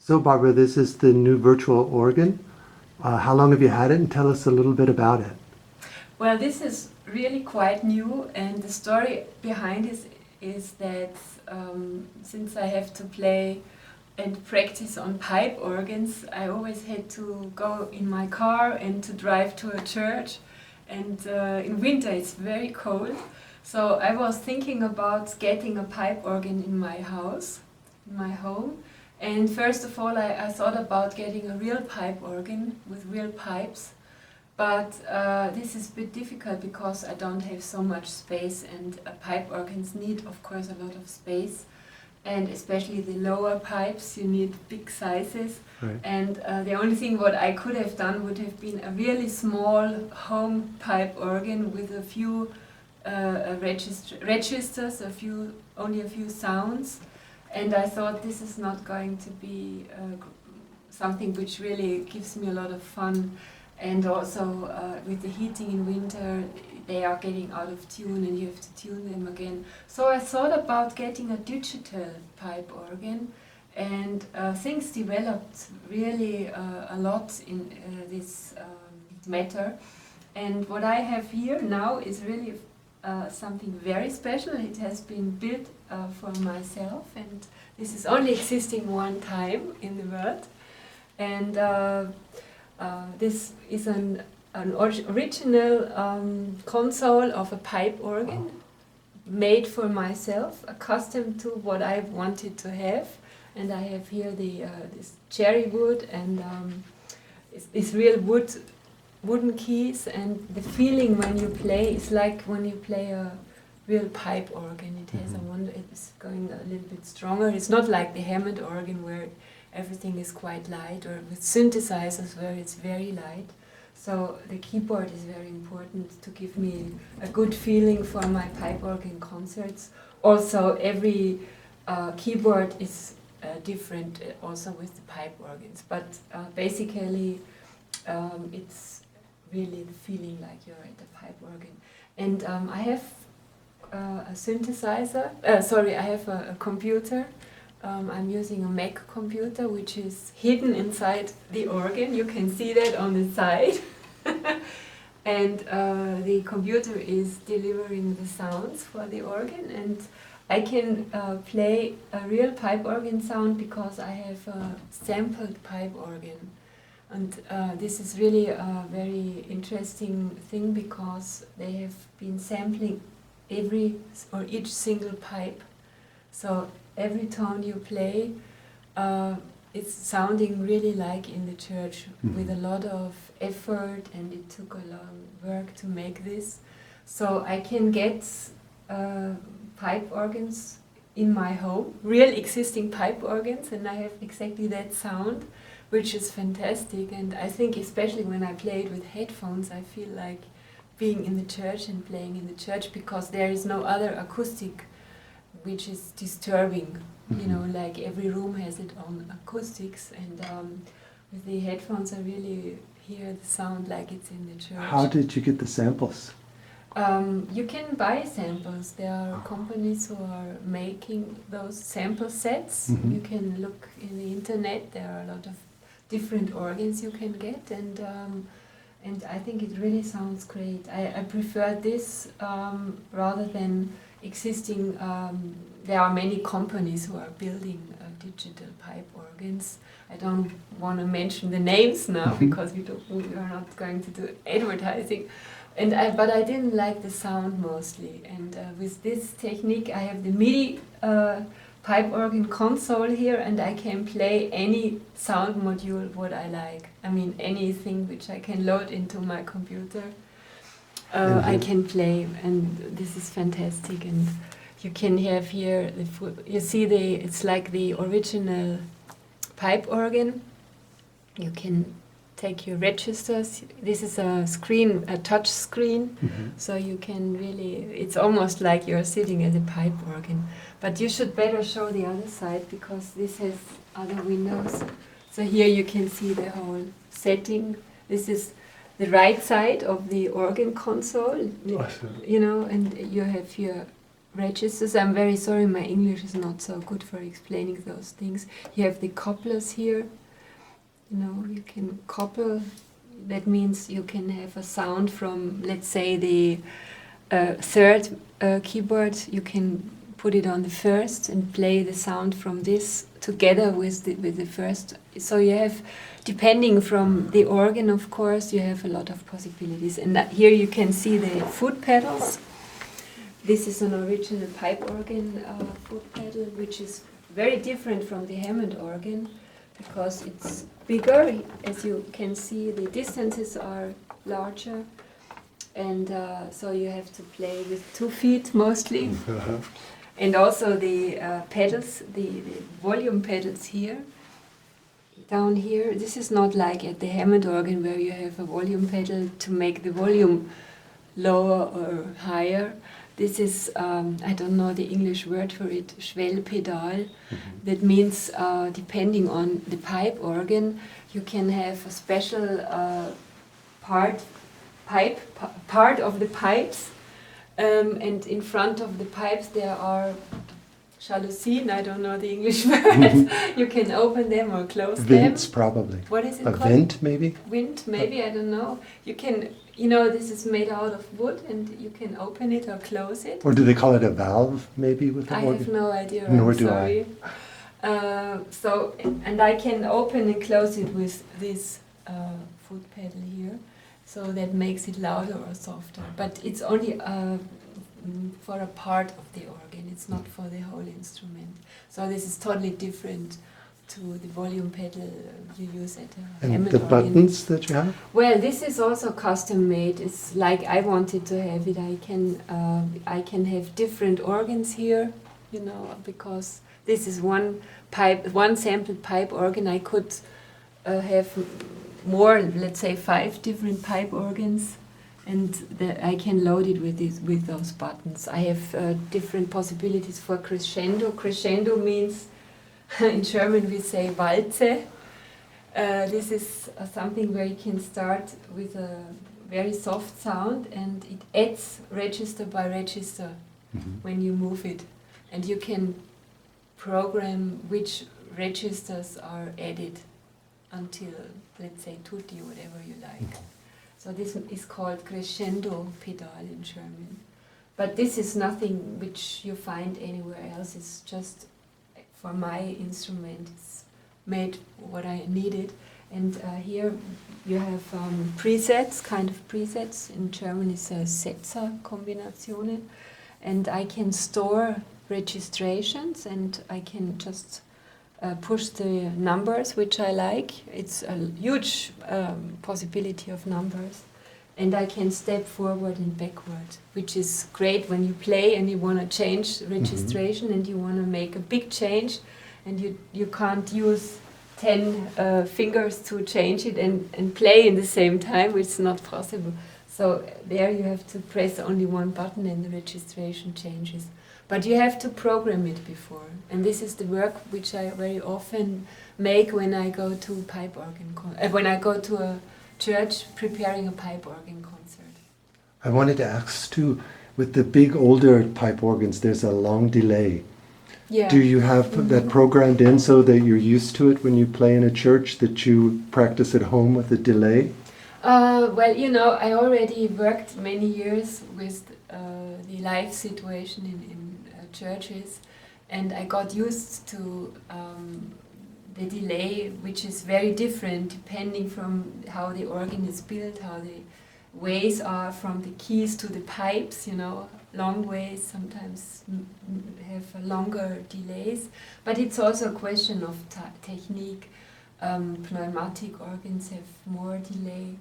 So Barbara, this is the new virtual organ. How long have you had it, and tell us a little bit about it? Well, this is really quite new, and the story behind it is that since I have to play and practice on pipe organs, I always had to go in my car and to drive to a church, and in winter it's very cold. So I was thinking about getting a pipe organ in my house, in my home. And first of all, I thought about getting a real pipe organ with real pipes. But this is a bit difficult because I don't have so much space, and pipe organs need, of course, a lot of space. And especially the lower pipes, you need big sizes. Right. And the only thing what I could have done would have been a really small home pipe organ with a few registers, only a few sounds. And I thought this is not going to be something which really gives me a lot of fun. And also with the heating in winter, they are getting out of tune and you have to tune them again. So I thought about getting a digital pipe organ, and things developed really a lot in this matter. And what I have here now is really something very special. It has been built for myself, and this is only existing one time in the world. And this is an original console of a pipe organ made for myself, accustomed to what I wanted to have. And I have here this cherry wood and this real wooden keys, and the feeling when you play is like when you play a real pipe organ. It has a wonder. It's going a little bit stronger. It's not like the Hammond organ where everything is quite light, or with synthesizers where it's very light. So the keyboard is very important to give me a good feeling for my pipe organ concerts. Also, every keyboard is different also with the pipe organs, but basically it's really the feeling like you're at a pipe organ. And I have a synthesizer, I have a computer. I'm using a Mac computer, which is hidden inside the organ. You can see that on the side. And the computer is delivering the sounds for the organ, and I can play a real pipe organ sound because I have a sampled pipe organ. And this is really a very interesting thing because they have been sampling each single pipe. So every tone you play, it's sounding really like in the church with a lot of effort, and it took a long work to make this. So I can get pipe organs in my home, real existing pipe organs, and I have exactly that sound, which is fantastic. And I think especially when I play it with headphones, I feel like being in the church and playing in the church, because there is no other acoustic which is disturbing. You know, like every room has its own acoustics, and with the headphones I really hear the sound like it's in the church. How did you get the samples? You can buy samples. There are companies who are making those sample sets. You can look in the internet. There are a lot of different organs you can get, and I think it really sounds great. I prefer this rather than existing. There are many companies who are building digital pipe organs. I don't want to mention the names now because we are not going to do advertising. But I didn't like the sound mostly. And with this technique, I have the MIDI pipe organ console here, and I can play any sound module what I like. I mean, anything which I can load into my computer, I can play, and this is fantastic. And you can have here you see it's like the original pipe organ. You can take your registers. This is a touch screen, so you can really, it's almost like you're sitting at a pipe organ. But you should better show the other side because this has other windows. So here you can see the whole setting. This is the right side of the organ console, you know, and you have here registers. I'm very sorry, my English is not so good for explaining those things. You have the couplers here. You know, you can couple. That means you can have a sound from, let's say, the third keyboard. You can put it on the first and play the sound from this together with the first. So you have, depending from the organ, of course, you have a lot of possibilities. And here you can see the foot pedals. This is an original pipe organ foot pedal, which is very different from the Hammond organ because it's bigger. As you can see, the distances are larger, and so you have to play with 2 feet mostly. And also the pedals, the volume pedals here, down here. This is not like at the Hammond organ where you have a volume pedal to make the volume lower or higher. This is, I don't know the English word for it, Schwellpedal. That means depending on the pipe organ, you can have a special part of the pipes. And in front of the pipes there are jalousien, I don't know the English word. You can open them or close Vents, them. probably. What is it A called? vent, maybe? Wind, maybe, I don't know. You can, you know, this is made out of wood and you can open it or close it. Or do they call it a valve, maybe, with the I organ? have no idea, Nor I'm do sorry. So, and I can open and close it with this foot pedal here. So that makes it louder or softer. But it's only for a part of the organ, it's not for the whole instrument. So this is totally different to the volume pedal you use at a And Hammond the organ. buttons that you have? Well, this is also custom made. It's like I wanted to have it. I can have different organs here, you know, because this is one sampled pipe organ. I could have more, let's say 5 different pipe organs, and I can load it with those buttons. I have different possibilities for crescendo. Crescendo means, in German we say Walze. This is something where you can start with a very soft sound and it adds register by register when you move it. And you can program which registers are added until, let's say, tutti, whatever you like. So this is called crescendo pedal in German. But this is nothing which you find anywhere else. It's just for my instrument. It's made what I needed. And here you have presets, kind of presets. In German it's a Setzer-Kombinationen. And I can store registrations and I can just push the numbers which I like. It's a huge possibility of numbers. And I can step forward and backward, which is great when you play and you want to change registration and you want to make a big change and you can't use 10 fingers to change it and play in the same time, which is not possible. So there you have to press only one button and the registration changes. But you have to program it before. And this is the work which I very often make when I go to pipe organ when I go to a church preparing a pipe organ concert. I wanted to ask too, with the big older pipe organs, there's a long delay. Yeah. Do you have that programmed in so that you're used to it when you play in a church, that you practice at home with a delay? Well, you know, I already worked many years with the live situation in churches, and I got used to the delay, which is very different depending from how the organ is built, how the ways are from the keys to the pipes, you know, long ways sometimes have longer delays, but it's also a question of technique. Pneumatic organs have more delay,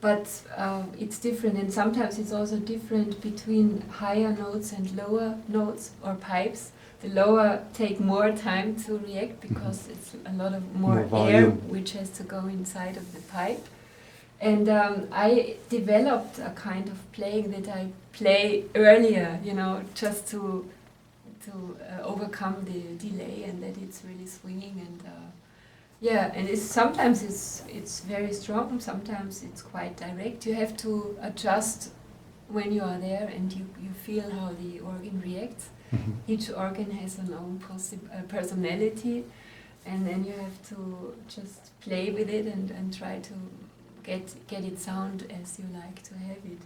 but it's different, and sometimes it's also different between higher notes and lower notes or pipes. The lower take more time to react because it's a lot of more air which has to go inside of the pipe. And I developed a kind of playing that I play earlier, you know, just to overcome the delay, and that it's really swinging and yeah, and sometimes it's very strong, sometimes it's quite direct. You have to adjust when you are there and you feel how the organ reacts. Mhm. Each organ has an own personality, and then you have to just play with it and try to get it sound as you like to have it.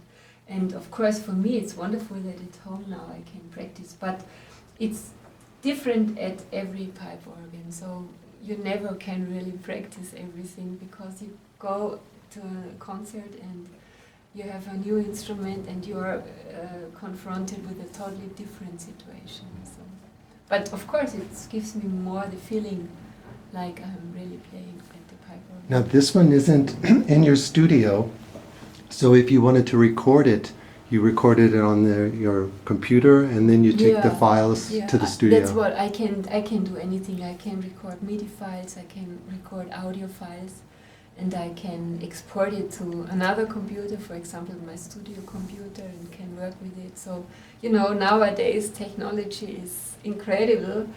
And of course, for me, it's wonderful that at home now I can practice, but it's different at every pipe organ. So you never can really practice everything because you go to a concert and you have a new instrument and you are confronted with a totally different situation. So. But of course, it gives me more the feeling like I'm really playing at the pipe organ. Now this one isn't in your studio, so if you wanted to record it, you recorded it on your computer and then you take the files to the studio. That's what I can do anything. I can record MIDI files, I can record audio files, and I can export it to another computer, for example my studio computer, and can work with it. So, you know, nowadays technology is incredible.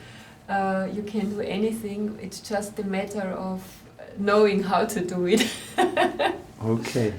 You can do anything. It's just a matter of knowing how to do it. Okay.